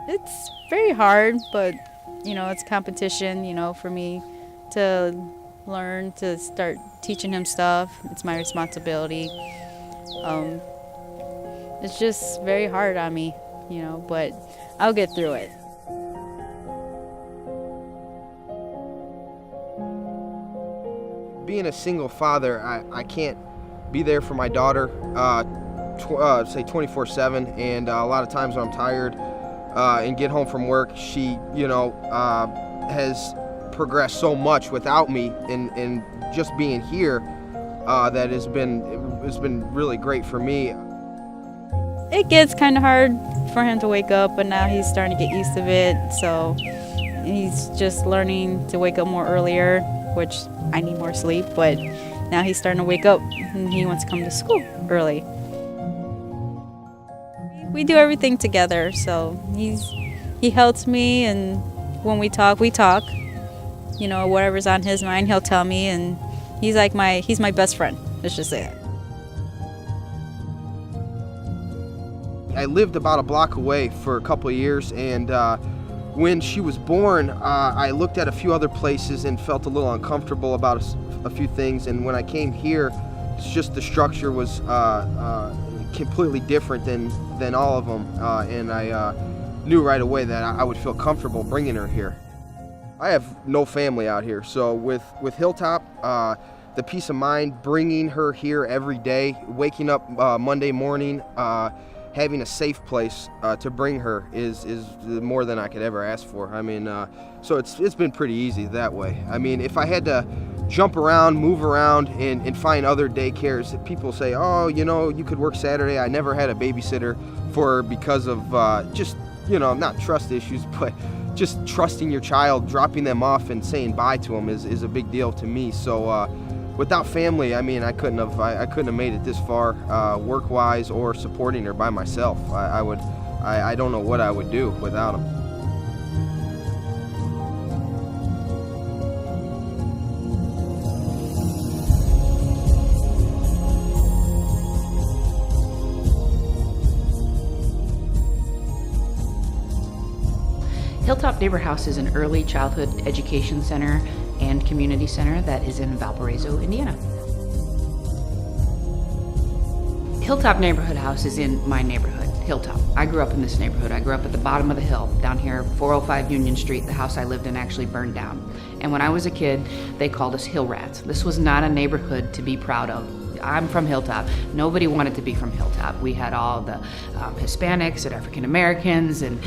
It's very hard, but it's competition, for me to learn to start teaching him stuff. It's my responsibility. Um, it's just very hard on me, but I'll get through it. Being a single father, I can't be there for my daughter, say 24/7, and a lot of times when I'm tired and get home from work, she, has progressed so much without me, and just being here, that has been really great for me. It gets kind of hard for him to wake up, but now he's starting to get used to it. So he's just learning to wake up more earlier, which I need more sleep. But now he's starting to wake up, and he wants to come to school early. We do everything together, so he helps me, and when we talk, we talk. Whatever's on his mind, he'll tell me, and he's my best friend. Let's just say that. I lived about a block away for a couple of years, and when she was born, I looked at a few other places and felt a little uncomfortable about a few things. And when I came here, it's just the structure was completely different than all of them, and I knew right away that I would feel comfortable bringing her here. I have no family out here, so with Hilltop, the peace of mind, bringing her here every day, waking up Monday morning, having a safe place to bring her is more than I could ever ask for. I mean, so it's been pretty easy that way. I mean, if I had to jump around, move around, and find other daycares, people say, oh, you could work Saturday. I never had a babysitter for because of just, not trust issues, but just trusting your child, dropping them off and saying bye to them is a big deal to me. So without family, I mean, I couldn't have made it this far, work-wise or supporting her by myself. I don't know what I would do without them. Hilltop Neighbor House is an early childhood education center and community center that is in Valparaiso, Indiana. Hilltop Neighborhood House is in my neighborhood, Hilltop. I grew up in this neighborhood. I grew up at the bottom of the hill, down here, 405 Union Street. The house I lived in actually burned down. And when I was a kid, they called us hill rats. This was not a neighborhood to be proud of. I'm from Hilltop. Nobody wanted to be from Hilltop. We had all the Hispanics and African Americans and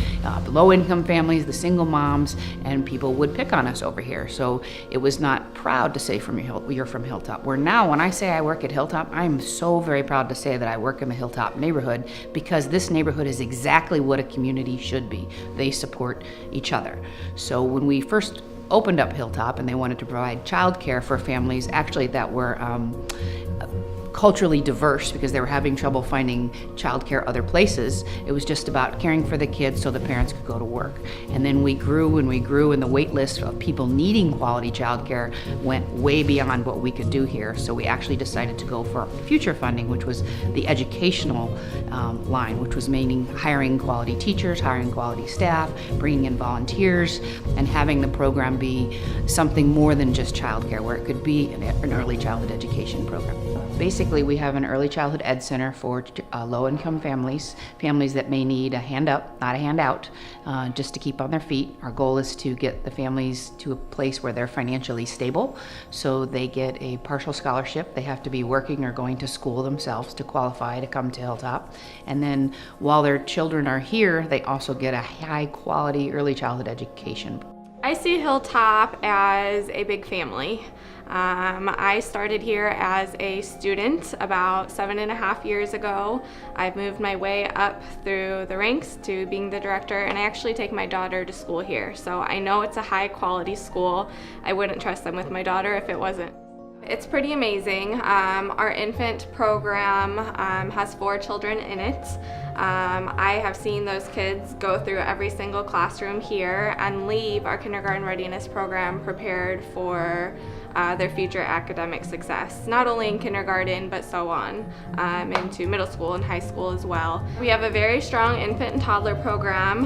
the low-income families, the single moms, and people would pick on us over here. So it was not proud to say you're from Hilltop. Where now, when I say I work at Hilltop, I'm so very proud to say that I work in the Hilltop neighborhood, because this neighborhood is exactly what a community should be. They support each other. So when we first opened up Hilltop and they wanted to provide childcare for families actually that were culturally diverse, because they were having trouble finding childcare other places. It was just about caring for the kids so the parents could go to work. And then we grew and we grew, and the wait list of people needing quality childcare went way beyond what we could do here. So we actually decided to go for future funding, which was the educational line, which was meaning hiring quality teachers, hiring quality staff, bringing in volunteers, and having the program be something more than just childcare, where it could be an early childhood education program. Basically, we have an early childhood ed center for low-income families that may need a hand up, not a handout, just to keep on their feet. Our goal is to get the families to a place where they're financially stable, so they get a partial scholarship. They have to be working or going to school themselves to qualify to come to Hilltop. And then while their children are here, they also get a high-quality early childhood education. I see Hilltop as a big family. I started here as a student about 7.5 years ago. I've moved my way up through the ranks to being the director, and I actually take my daughter to school here. So I know it's a high quality school. I wouldn't trust them with my daughter if it wasn't. It's pretty amazing. Our infant program has 4 children in it. I have seen those kids go through every single classroom here and leave our kindergarten readiness program prepared for their future academic success, not only in kindergarten but so on, into middle school and high school as well. We have a very strong infant and toddler program.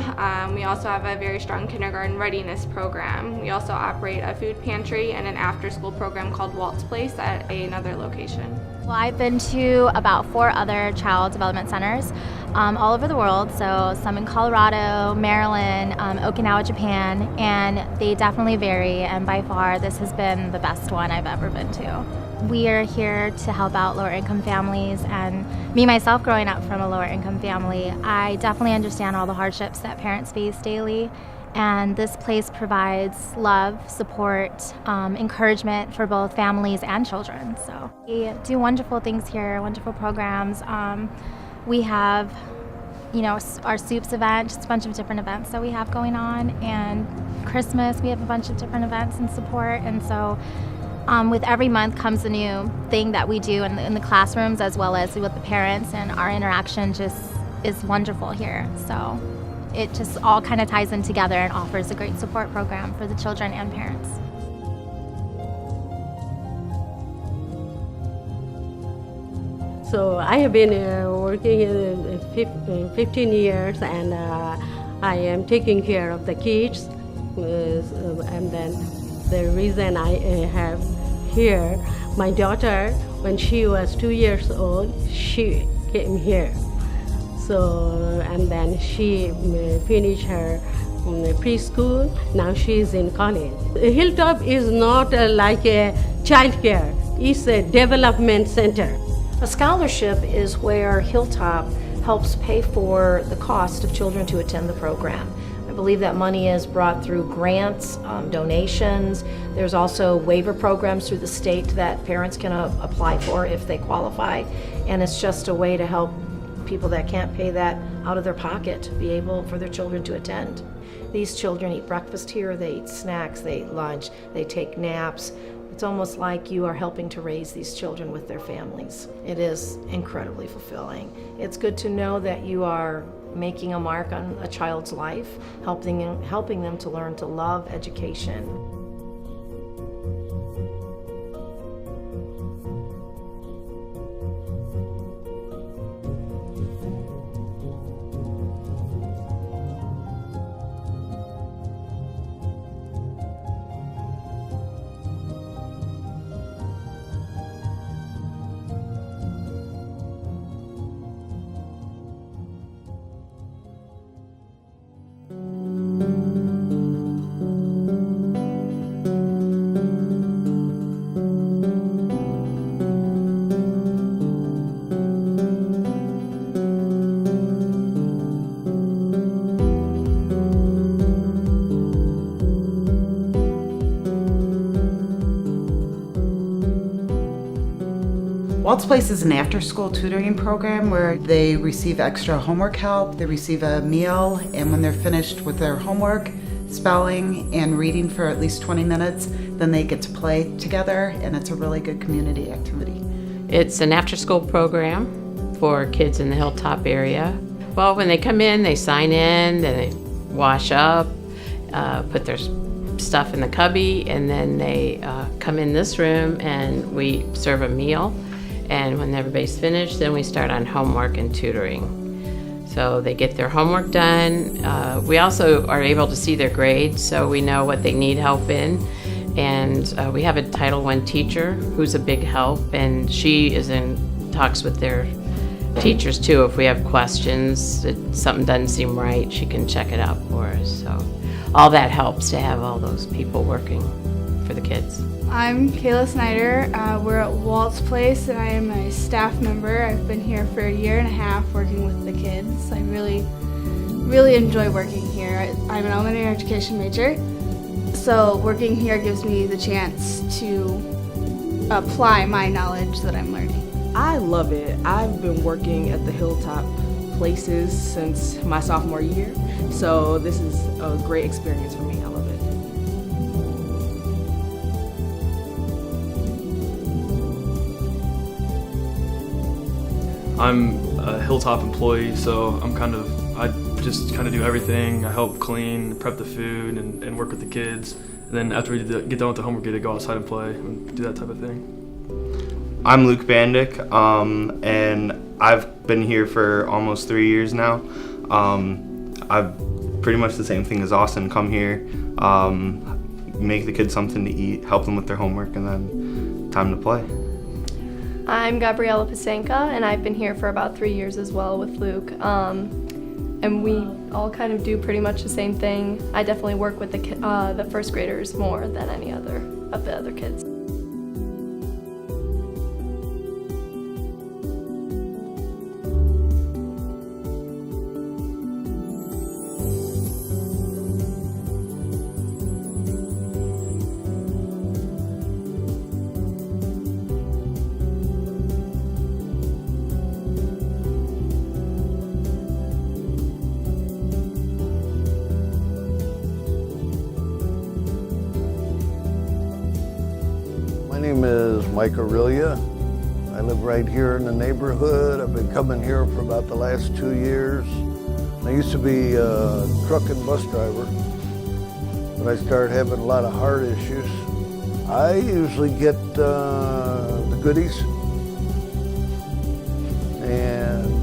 We also have a very strong kindergarten readiness program. We also operate a food pantry and an after-school program called Walt's Place at another location. Well, I've been to about 4 other child development centers all over the world, so some in Colorado, Maryland, Okinawa, Japan, and they definitely vary, and by far this has been the best one I've ever been to. We are here to help out lower income families, and me myself growing up from a lower income family, I definitely understand all the hardships that parents face daily. And this place provides love, support, encouragement for both families and children. So we do wonderful things here, wonderful programs. We have, our soups event, just a bunch of different events that we have going on. And Christmas, we have a bunch of different events and support. And so with every month comes a new thing that we do in the classrooms as well as with the parents, and our interaction just is wonderful here. So it just all kind of ties in together and offers a great support program for the children and parents. So I have been working in 15 years, and I am taking care of the kids. And then the reason I have here, my daughter, when she was 2 years old, she came here. So, and then she finished her preschool. Now she is in college. Hilltop is not like a child care. It's a development center. A scholarship is where Hilltop helps pay for the cost of children to attend the program. I believe that money is brought through grants, donations. There's also waiver programs through the state that parents can apply for if they qualify. And it's just a way to help people that can't pay that out of their pocket be able for their children to attend. These children eat breakfast here, they eat snacks, they eat lunch, they take naps. It's almost like you are helping to raise these children with their families. It is incredibly fulfilling. It's good to know that you are making a mark on a child's life, helping them to learn to love education. Walt's Place is an after-school tutoring program where they receive extra homework help, they receive a meal, and when they're finished with their homework, spelling, and reading for at least 20 minutes, then they get to play together, and it's a really good community activity. It's an after-school program for kids in the Hilltop area. Well, when they come in, they sign in, then they wash up, put their stuff in the cubby, and then they come in this room and we serve a meal. And when everybody's finished, then we start on homework and tutoring. So they get their homework done. We also are able to see their grades, so we know what they need help in. And we have a Title I teacher who's a big help, and she talks with their teachers too. If we have questions, if something doesn't seem right, she can check it out for us. So all that helps to have all those people working for the kids. I'm Kayla Snyder. We're at Walt's Place, and I am a staff member. I've been here for 1.5 years working with the kids. I really enjoy working here. I'm an elementary education major, so working here gives me the chance to apply my knowledge that I'm learning. I love it. I've been working at the Hilltop Places since my sophomore year, so this is a great experience for me. I love it. I'm a Hilltop employee, so I just kind of do everything. I help clean, prep the food, and work with the kids. then after we get done with the homework, get to go outside and play and do that type of thing. I'm Luke Bandick, and I've been here for almost 3 years now. I've pretty much the same thing as Austin. Come here, make the kids something to eat, help them with their homework, and then time to play. I'm Gabriela Pasenka, and I've been here for about 3 years as well with Luke. And we all kind of do pretty much the same thing. I definitely work with the first graders more than any other of the other kids. My name is Mike Aurelia. I live right here in the neighborhood. I've been coming here for about the last 2 years. I used to be a truck and bus driver, but I started having a lot of heart issues. I usually get the goodies and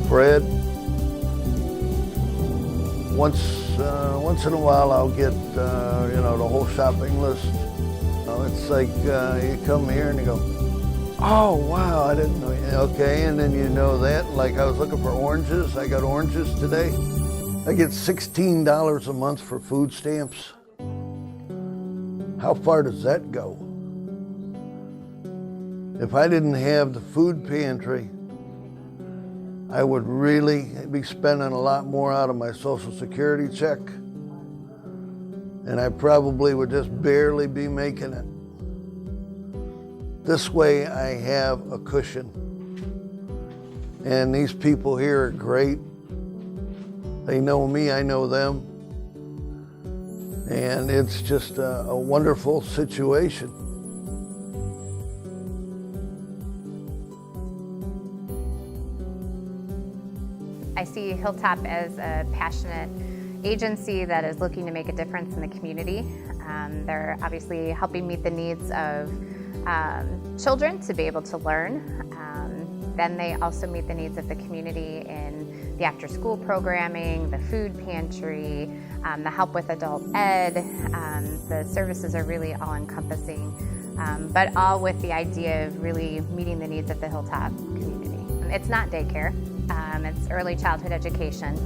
bread. Once in a while I'll get the whole shopping list. It's like you come here and you go, oh wow, I didn't know. Okay, and then you know that. Like I was looking for oranges. I got oranges today. I get $16 a month for food stamps. How far does that go? If I didn't have the food pantry, I would really be spending a lot more out of my Social Security check. And I probably would just barely be making it. This way I have a cushion. And these people here are great. They know me, I know them. And it's just a wonderful situation. I see Hilltop as a passionate agency that is looking to make a difference in the community. They're obviously helping meet the needs of children to be able to learn. Then they also meet the needs of the community in the after-school programming, the food pantry, the help with adult ed. The services are really all-encompassing, but all with the idea of really meeting the needs of the Hilltop community. It's not daycare, it's early childhood education.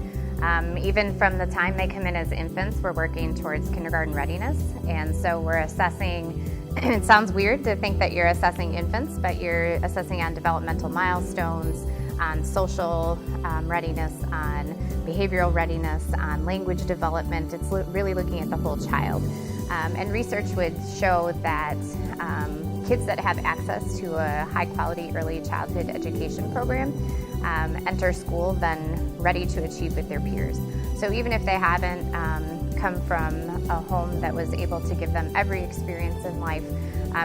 Even from the time they come in as infants, we're working towards kindergarten readiness. And so we're assessing, it sounds weird to think that you're assessing infants, but you're assessing on developmental milestones, on social readiness, on behavioral readiness, on language development. It's really looking at the whole child. And research would show that kids that have access to a high-quality early childhood education program enter school then ready to achieve with their peers. So even if they haven't come from a home that was able to give them every experience in life,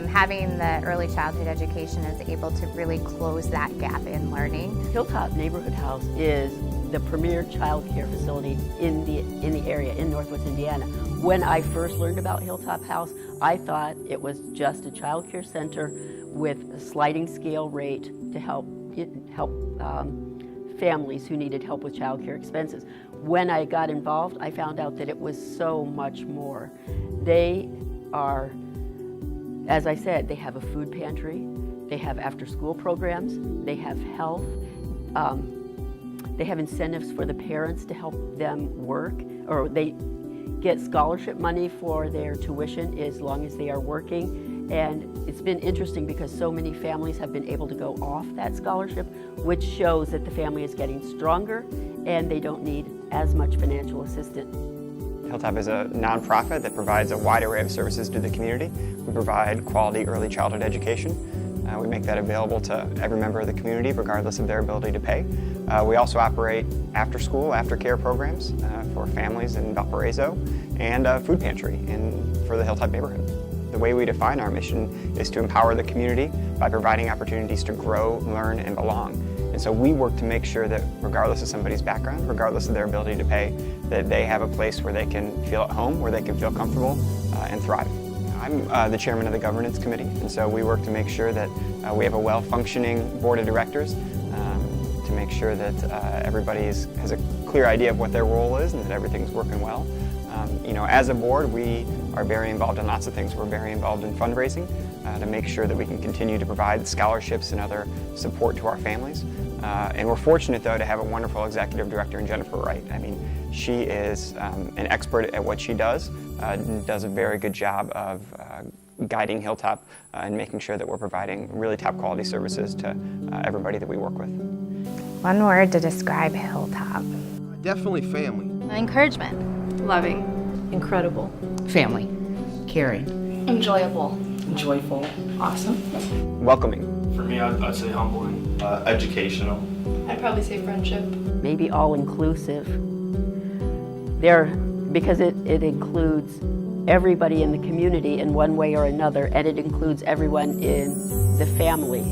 having the early childhood education is able to really close that gap in learning. Hilltop Neighborhood House is the premier child care facility in the area in Northwest Indiana. When I first learned about Hilltop House, I thought it was just a child care center with a sliding scale rate to help families who needed help with child care expenses. When I got involved, I found out that it was so much more. They are, as I said, they have a food pantry, they have after-school programs, they have health, they have incentives for the parents to help them work, or they get scholarship money for their tuition as long as they are working. And it's been interesting because so many families have been able to go off that scholarship, which shows that the family is getting stronger and they don't need as much financial assistance. Hilltop is a nonprofit that provides a wide array of services to the community. We provide quality early childhood education. We make that available to every member of the community regardless of their ability to pay. We also operate after-school, aftercare programs for families in Valparaiso and a food pantry for the Hilltop neighborhood. The way we define our mission is to empower the community by providing opportunities to grow, learn, and belong. And so we work to make sure that regardless of somebody's background, regardless of their ability to pay, that they have a place where they can feel at home, where they can feel comfortable and thrive. I'm the chairman of the governance committee, and so we work to make sure that we have a well-functioning board of directors to make sure that everybody has a clear idea of what their role is and that everything's working well. You know, as a board, we are very involved in lots of things. We're very involved in fundraising to make sure that we can continue to provide scholarships and other support to our families. And we're fortunate, though, to have a wonderful executive director in Jennifer Wright. I mean, she is an expert at what she does a very good job of guiding Hilltop and making sure that we're providing really top quality services to everybody that we work with. One word to describe Hilltop. Definitely family. Encouragement. Loving. Incredible. Family. Caring. Enjoyable. Joyful. Awesome. Welcoming. For me, I'd say humbling. Educational. I'd probably say friendship. Maybe all-inclusive. Because it includes everybody in the community in one way or another, and it includes everyone in the family